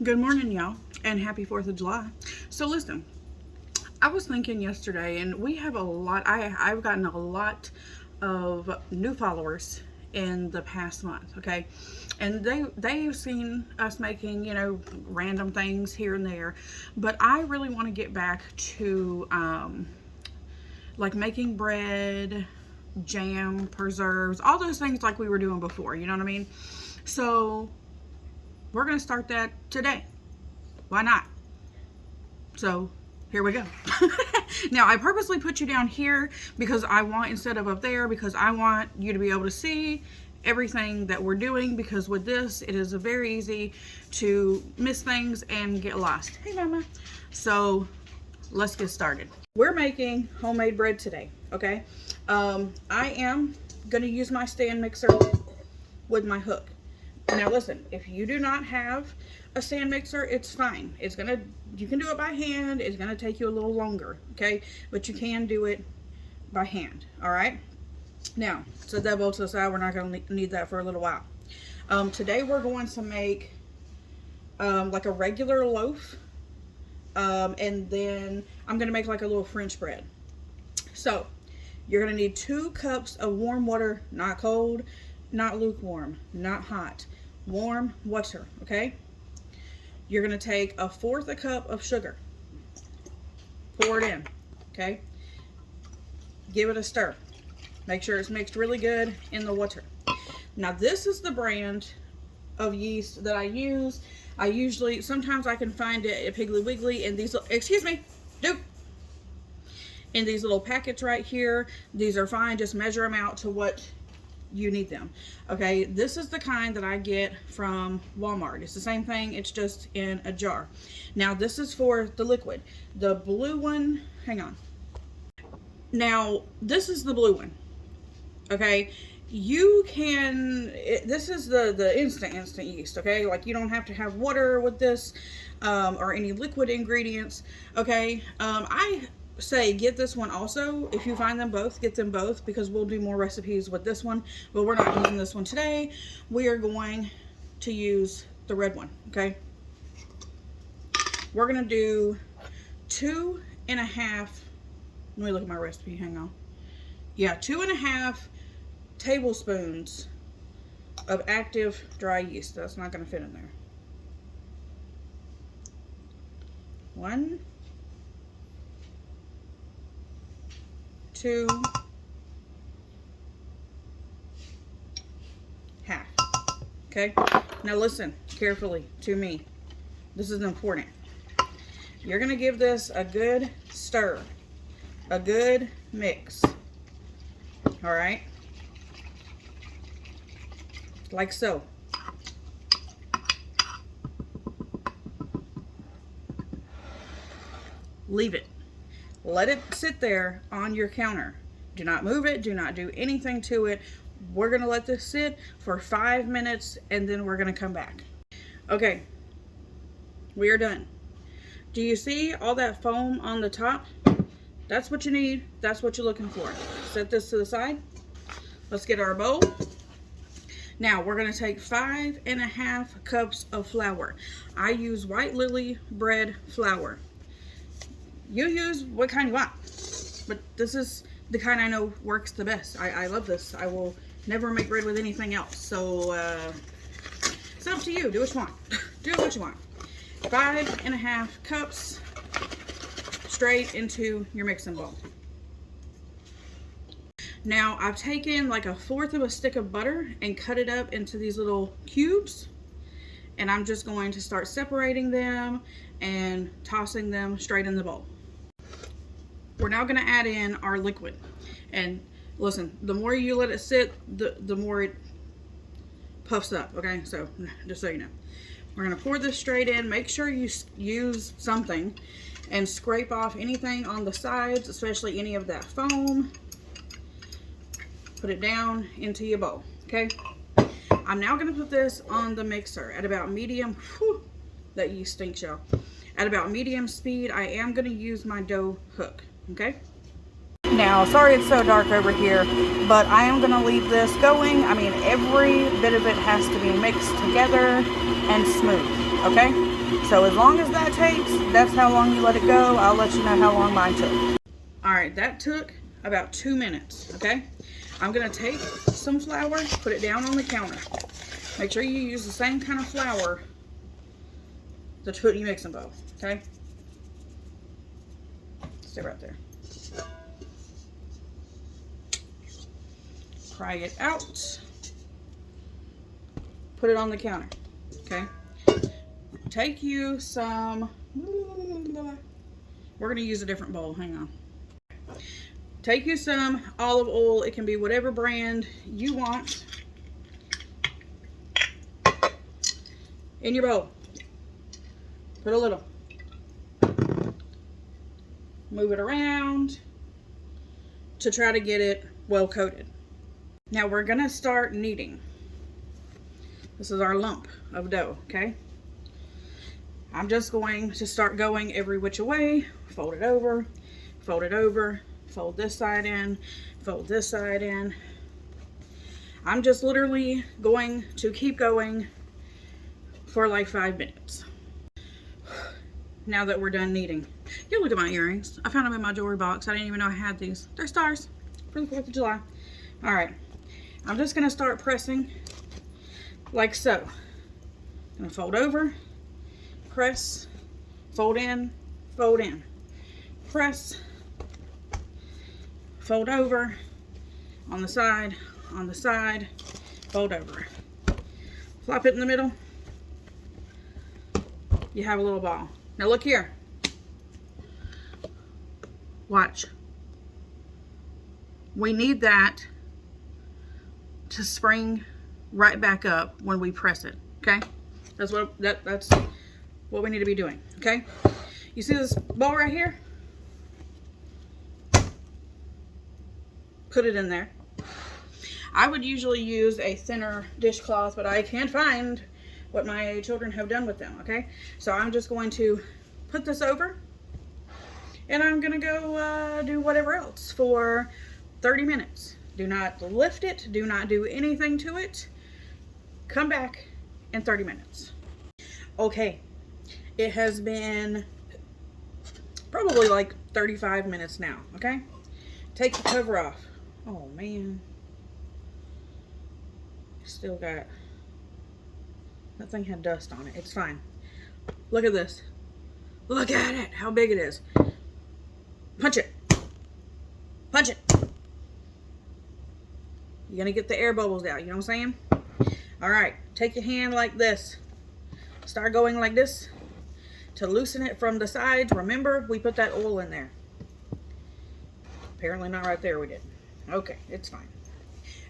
Good morning, y'all, and happy 4th of July. So listen, I was thinking yesterday, and we have a lot, I've gotten a lot of new followers in the past month, okay? And they've seen us making, random things here and there, but I really want to get back to like making bread, jam, preserves, all those things like we were doing before, you know what I mean? So we're going to start that today. Why not? So here we go. Now I purposely put you down here because I want, instead of up there, because I want you to be able to see everything that we're doing, because with this it is very easy to miss things and get lost. Hey mama. So let's get started. We're making homemade bread today, okay? I am going to use my stand mixer with my hook. Now listen, if you do not have a stand mixer, it's fine. You can do it by hand. It's gonna take you a little longer, okay? But you can do it by hand, all right? Now, set that bowl to the side. We're not gonna need that for a little while. Today we're going to make like a regular loaf, and then I'm gonna make like a little French bread. So you're gonna need 2 cups of warm water, not cold, not lukewarm, not hot, warm water, okay? You're gonna take 1/4 cup of sugar, pour it in, okay? Give it a stir. Make sure it's mixed really good in the water. Now this is the brand of yeast that I use. Sometimes I can find it at Piggly Wiggly in these, in these little packets right here. These are fine, just measure them out to what you need them, okay? This is the kind that I get from Walmart. It's the same thing, it's just in a jar. Now this is for the liquid. The blue one, hang on. Now this is the blue one, okay? This is the instant yeast, okay? Like you don't have to have water with this, or any liquid ingredients, okay? I say get this one also. If you find them both, get them both, because we'll do more recipes with this one, but we're not using this one today. We are going to use the red one, okay? We're gonna do 2.5, let me look at my recipe, hang on. Yeah, 2.5 tablespoons of active dry yeast. That's not gonna fit in there. 1, 2, half. Okay, now listen carefully to me. This is important. You're gonna give this a good stir, a good mix. All right, like so. Leave it. Let it sit there on your counter. Do not move it. Do not do anything to it. We're going to let this sit for 5 minutes and then we're going to come back. Okay, we are done. Do you see all that foam on the top? That's what you need. That's what you're looking for. Set this to the side. Let's get our bowl. Now we're going to take 5.5 cups of flour. I use White Lily bread flour. You use what kind you want, but this is the kind I know works the best. I love this. I will never make bread with anything else. So it's up to you. Do what you want. Do what you want. 5.5 cups straight into your mixing bowl. Now I've taken like 1/4 of a stick of butter and cut it up into these little cubes, and I'm just going to start separating them and tossing them straight in the bowl. We're now going to add in our liquid, and listen, the more you let it sit, the more it puffs up, okay? So just so you know, we're going to pour this straight in. Make sure you use something and scrape off anything on the sides, especially any of that foam. Put it down into your bowl, okay? I'm now going to put this on the mixer at about medium. Whew, that yeast stinks, y'all. At about medium speed. I am going to use my dough hook, okay? Now, sorry it's so dark over here, but I am going to leave this going. I mean, every bit of it has to be mixed together and smooth, okay? So as long as that takes, that's how long you let it go. I'll let you know how long mine took. All right, that took about 2 minutes, okay? I'm gonna take some flour, put it down on the counter. Make sure you use the same kind of flour that you put in your mixing bowl, okay? Stay right there. Pry it out. Put it on the counter, okay? Take you some, we're gonna use a different bowl, hang on. Take you some olive oil. It can be whatever brand you want. In your bowl. Put a little. Move it around to try to get it well coated. Now we're gonna start kneading. This is our lump of dough, okay? I'm just going to start going every which way. Fold it over, fold it over, fold this side in, fold this side in. I'm just literally going to keep going for like 5 minutes. Now that we're done kneading. You look at my earrings. I found them in my jewelry box. I didn't even know I had these. They're stars for the 4th of July. All right. I'm just going to start pressing like so. I'm going to fold over, press, fold in, press, fold over, on the side, fold over. Flop it in the middle. You have a little ball. Now look here. Watch. We need that to spring right back up when we press it, okay? That's what we need to be doing, okay? You see this ball right here? Put it in there. I would usually use a thinner dishcloth, but I can't find what my children have done with them, okay? So I'm just going to put this over, and I'm gonna go do whatever else for 30 minutes. Do not lift it, do not do anything to it. Come back in 30 minutes. Okay, it has been probably like 35 minutes now, okay? Take the cover off. Oh man. Still got, that thing had dust on it. It's fine. Look at this. Look at it, how big it is. Punch it. Punch it. You're gonna get the air bubbles out, you know what I'm saying? All right, take your hand like this. Start going like this to loosen it from the sides. Remember, we put that oil in there. Apparently not right there, we didn't. Okay, it's fine.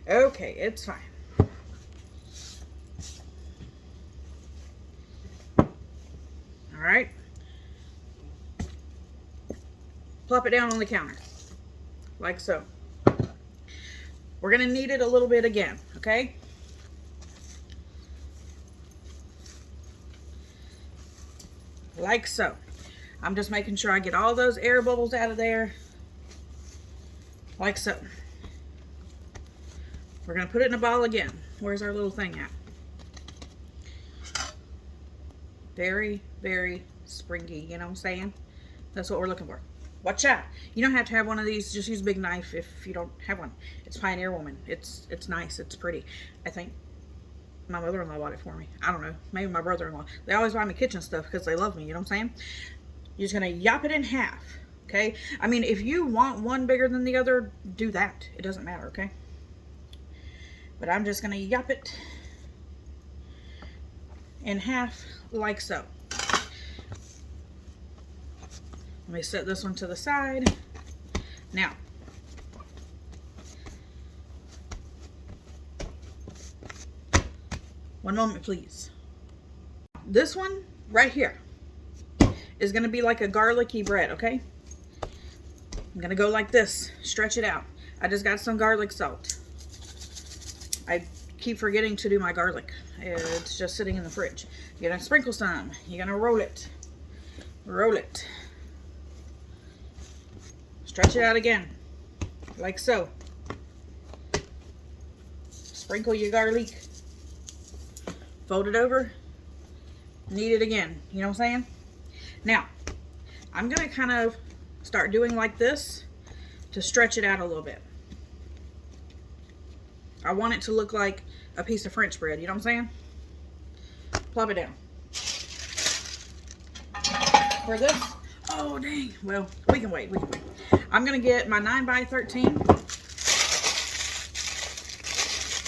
Okay, it's fine. All right. Plop it down on the counter, like so. We're gonna knead it a little bit again, okay? Like so. I'm just making sure I get all those air bubbles out of there, like so. We're gonna put it in a ball again. Where's our little thing at? Very, very springy, you know what I'm saying? That's what we're looking for. Watch out. You don't have to have one of these. Just use a big knife if you don't have one. It's Pioneer Woman. It's nice. It's pretty. I think my mother-in-law bought it for me. I don't know. Maybe my brother-in-law. They always buy me kitchen stuff because they love me. You know what I'm saying? You're just going to yop it in half. Okay? I mean, if you want one bigger than the other, do that. It doesn't matter. Okay? But I'm just going to yop it in half like so. Let me set this one to the side. Now, one moment, please. This one right here is going to be like a garlicky bread, okay? I'm going to go like this, stretch it out. I just got some garlic salt. I keep forgetting to do my garlic. It's just sitting in the fridge. You're going to sprinkle some. You're going to roll it. Roll it. Stretch it out again, like so. Sprinkle your garlic. Fold it over. need it again. You know what I'm saying? Now, I'm going to kind of start doing like this to stretch it out a little bit. I want it to look like a piece of French bread. You know what I'm saying? Plop it down. For this, oh dang. Well, we can wait. I'm going to get my 9x13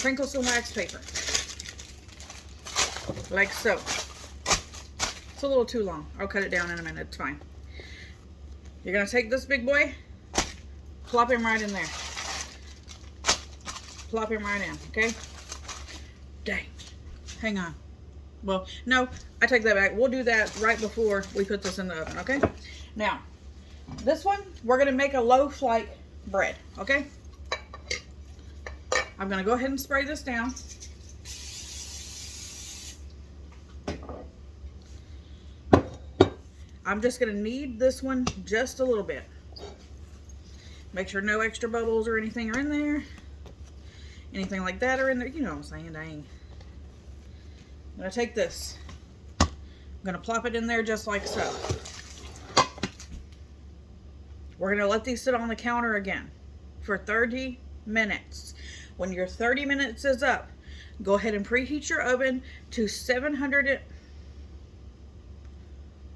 crinkle some wax paper. Like so. It's a little too long. I'll cut it down in a minute. It's fine. You're going to take this big boy, plop him right in there. Plop him right in, okay? Dang. Hang on. Well, no, I take that back. We'll do that right before we put this in the oven, okay? Now, this one, we're going to make a loaf like bread, okay? I'm going to go ahead and spray this down. I'm just going to knead this one just a little bit. Make sure no extra bubbles or anything are in there. Anything like that are in there. You know what I'm saying, dang. I'm going to take this. I'm going to plop it in there just like so. We're going to let these sit on the counter again for 30 minutes. When your 30 minutes is up, go ahead and preheat your oven to 700.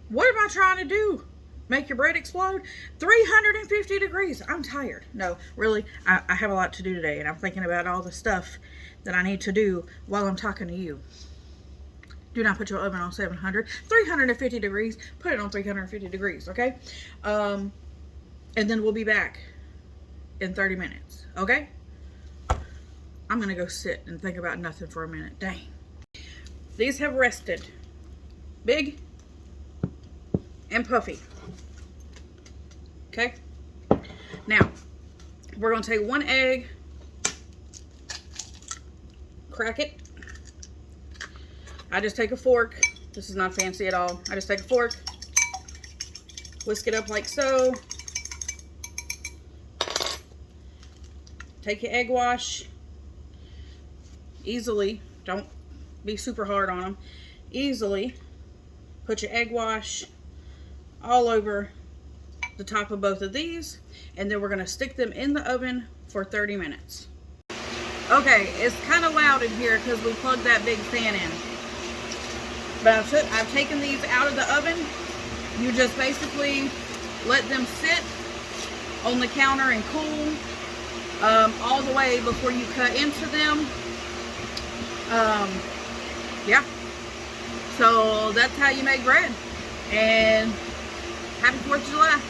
What am I trying to do? Make your bread explode? 350 degrees. I'm tired. No, really, I have a lot to do today, and I'm thinking about all the stuff that I need to do while I'm talking to you. Do not put your oven on 700. 350 degrees. Put it on 350 degrees, okay? And then we'll be back in 30 minutes, okay? I'm going to go sit and think about nothing for a minute. Dang. These have rested. Big and puffy. Okay? Now, we're going to take one egg, crack it. I just take a fork. This is not fancy at all. I just take a fork, whisk it up like so. Take your egg wash. Easily, don't be super hard on them. Easily put your egg wash all over the top of both of these, and then we're going to stick them in the oven for 30 minutes. Okay, it's kind of loud in here because we plugged that big fan in. But I've taken these out of the oven. You just basically let them sit on the counter and cool all the way before you cut into them. Yeah. So that's how you make bread. And happy 4th of July.